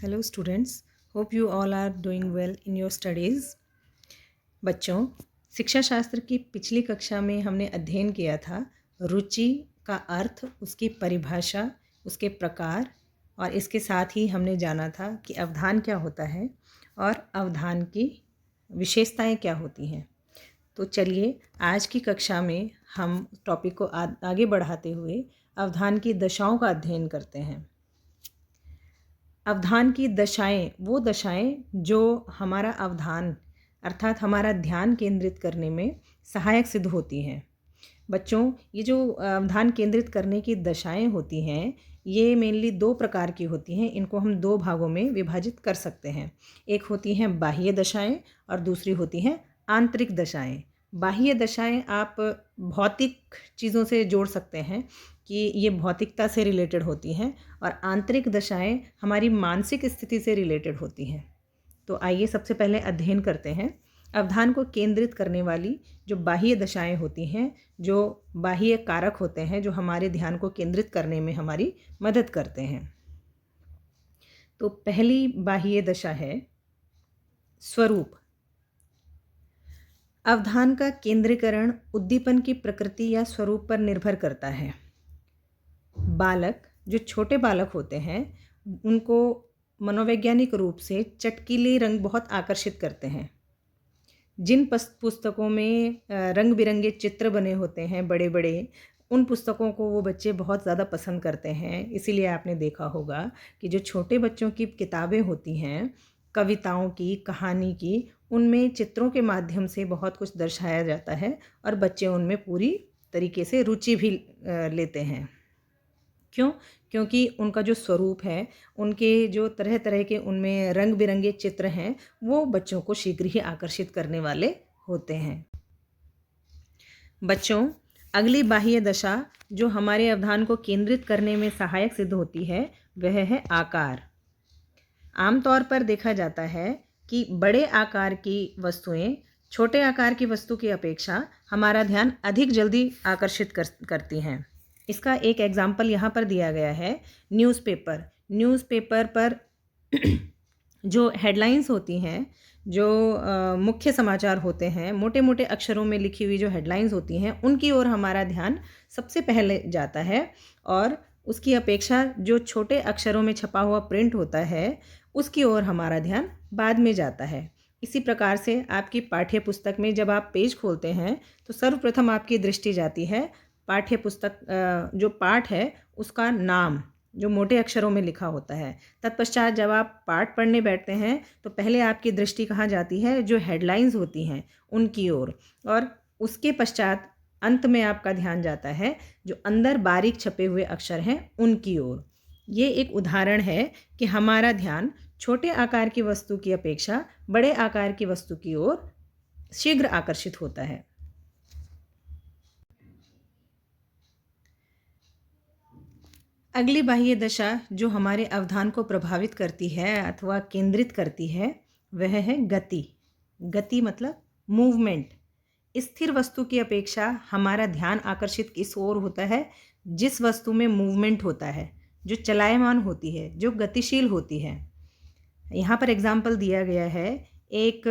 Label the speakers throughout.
Speaker 1: Hello students, hope you all are doing well in your studies. बच्चों, शिक्षा शास्त्र की पिछली कक्षा में हमने अध्ययन किया था रुचि का अर्थ, उसकी परिभाषा, उसके प्रकार और इसके साथ ही हमने जाना था कि अवधान क्या होता है और अवधान की विशेषताएं क्या होती हैं। तो चलिए आज की कक्षा में हम टॉपिक को आगे बढ़ाते हुए अवधान की दशाओं का अध्ययन करते हैं। अवधान की दशाएं वो दशाएं जो हमारा अवधान अर्थात हमारा ध्यान केंद्रित करने में सहायक सिद्ध होती हैं। बच्चों, ये जो अवधान केंद्रित करने की दशाएं होती हैं ये मेनली दो प्रकार की होती हैं। इनको हम दो भागों में विभाजित कर सकते हैं। एक होती हैं बाह्य दशाएं और दूसरी होती हैं आंतरिक दशाएं। बाह्य दशाएं आप भौतिक चीज़ों से जोड़ सकते हैं कि ये भौतिकता से रिलेटेड होती हैं और आंतरिक दशाएं हमारी मानसिक स्थिति से रिलेटेड होती हैं। तो आइए सबसे पहले अध्ययन करते हैं अवधान को केंद्रित करने वाली जो बाह्य दशाएं होती हैं, जो बाह्य कारक होते हैं जो हमारे ध्यान को केंद्रित करने में हमारी मदद करते हैं। तो पहली बाह्य दशा है स्वरूप। अवधान का केंद्रीकरण उद्दीपन की प्रकृति या स्वरूप पर निर्भर करता है। बालक, जो छोटे बालक होते हैं, उनको मनोवैज्ञानिक रूप से चटकीले रंग बहुत आकर्षित करते हैं। जिन पुस्तकों में रंग बिरंगे चित्र बने होते हैं बड़े बड़े, उन पुस्तकों को वो बच्चे बहुत ज़्यादा पसंद करते हैं। इसीलिए आपने देखा होगा कि जो छोटे बच्चों की किताबें होती हैं, कविताओं की, कहानी की, उनमें चित्रों के माध्यम से बहुत कुछ दर्शाया जाता है और बच्चे उनमें पूरी तरीके से रुचि भी लेते हैं। क्यों? क्योंकि उनका जो स्वरूप है, उनके जो तरह तरह के उनमें रंग बिरंगे चित्र हैं, वो बच्चों को शीघ्र ही आकर्षित करने वाले होते हैं। बच्चों, अगली बाह्य दशा जो हमारे अवधान को केंद्रित करने में सहायक सिद्ध होती है वह है आकार। आमतौर पर देखा जाता है कि बड़े आकार की वस्तुएं छोटे आकार की वस्तु की अपेक्षा हमारा ध्यान अधिक जल्दी आकर्षित करती हैं। इसका एक एग्जाम्पल यहाँ पर दिया गया है। न्यूज़पेपर पर जो हेडलाइंस होती हैं, जो मुख्य समाचार होते हैं, मोटे मोटे अक्षरों में लिखी हुई जो हेडलाइंस होती हैं, उनकी ओर हमारा ध्यान सबसे पहले जाता है और उसकी अपेक्षा जो छोटे अक्षरों में छपा हुआ प्रिंट होता है उसकी ओर हमारा ध्यान बाद में जाता है। इसी प्रकार से आपकी पाठ्य पुस्तक में जब आप पेज खोलते हैं तो सर्वप्रथम आपकी दृष्टि जाती है पाठ्य पुस्तक जो पाठ है उसका नाम जो मोटे अक्षरों में लिखा होता है। तत्पश्चात जब आप पाठ पढ़ने बैठते हैं तो पहले आपकी दृष्टि कहाँ जाती है? जो हेडलाइंस होती हैं उनकी ओर, और उसके पश्चात अंत में आपका ध्यान जाता है जो अंदर बारीक छपे हुए अक्षर हैं उनकी ओर। ये एक उदाहरण है कि हमारा ध्यान छोटे आकार की वस्तु की अपेक्षा बड़े आकार की वस्तु की ओर शीघ्र आकर्षित होता है। अगली बाह्य दशा जो हमारे अवधान को प्रभावित करती है अथवा केंद्रित करती है वह है गति। गति मतलब मूवमेंट। स्थिर वस्तु की अपेक्षा हमारा ध्यान आकर्षित किस ओर होता है? जिस वस्तु में मूवमेंट होता है, जो चलायमान होती है, जो गतिशील होती है। यहाँ पर एग्जाम्पल दिया गया है एक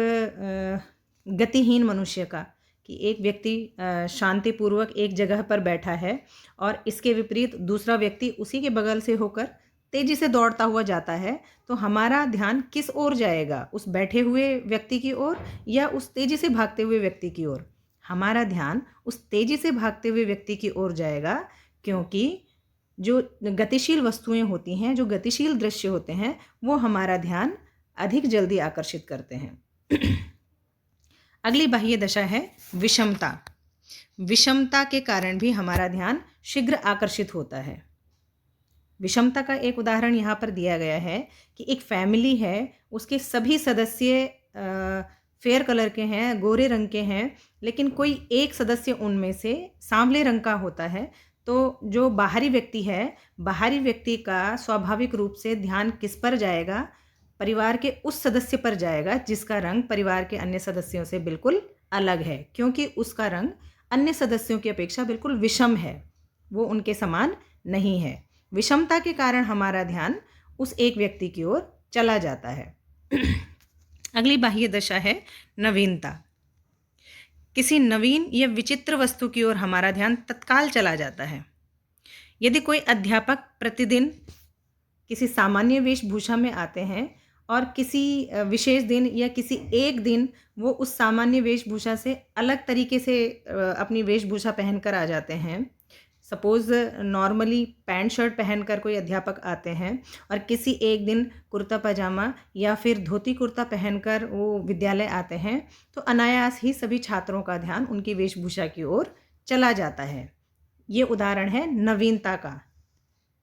Speaker 1: गतिहीन मनुष्य का, कि एक व्यक्ति शांतिपूर्वक एक जगह पर बैठा है और इसके विपरीत दूसरा व्यक्ति उसी के बगल से होकर तेजी से दौड़ता हुआ जाता है। तो हमारा ध्यान किस ओर जाएगा? उस बैठे हुए व्यक्ति की ओर या उस तेजी से भागते हुए व्यक्ति की ओर? हमारा ध्यान उस तेजी से भागते हुए व्यक्ति की ओर जाएगा, क्योंकि जो गतिशील वस्तुएं होती हैं, जो गतिशील दृश्य होते हैं, वो हमारा ध्यान अधिक जल्दी आकर्षित करते हैं। अगली बाह्य दशा है विषमता। विषमता के कारण भी हमारा ध्यान शीघ्र आकर्षित होता है। विषमता का एक उदाहरण यहाँ पर दिया गया है कि एक फैमिली है, उसके सभी सदस्य फेयर कलर के हैं, गोरे रंग के हैं, लेकिन कोई एक सदस्य उनमें से सांवले रंग का होता है। तो जो बाहरी व्यक्ति है, बाहरी व्यक्ति का स्वाभाविक रूप से ध्यान किस पर जाएगा? परिवार के उस सदस्य पर जाएगा जिसका रंग परिवार के अन्य सदस्यों से बिल्कुल अलग है, क्योंकि उसका रंग अन्य सदस्यों की अपेक्षा बिल्कुल विषम है, वो उनके समान नहीं है। विषमता के कारण हमारा ध्यान उस एक व्यक्ति की ओर चला जाता है। अगली बाह्य दशा है नवीनता। किसी नवीन या विचित्र वस्तु की ओर हमारा ध्यान तत्काल चला जाता है। यदि कोई अध्यापक प्रतिदिन किसी सामान्य वेशभूषा में आते हैं और किसी विशेष दिन या किसी एक दिन वो उस सामान्य वेशभूषा से अलग तरीके से अपनी वेशभूषा पहनकर आ जाते हैं। सपोज़ नॉर्मली पैंट शर्ट पहनकर कोई अध्यापक आते हैं और किसी एक दिन कुर्ता पजामा या फिर धोती कुर्ता पहनकर वो विद्यालय आते हैं, तो अनायास ही सभी छात्रों का ध्यान उनकी वेशभूषा की ओर चला जाता है। ये उदाहरण है नवीनता का,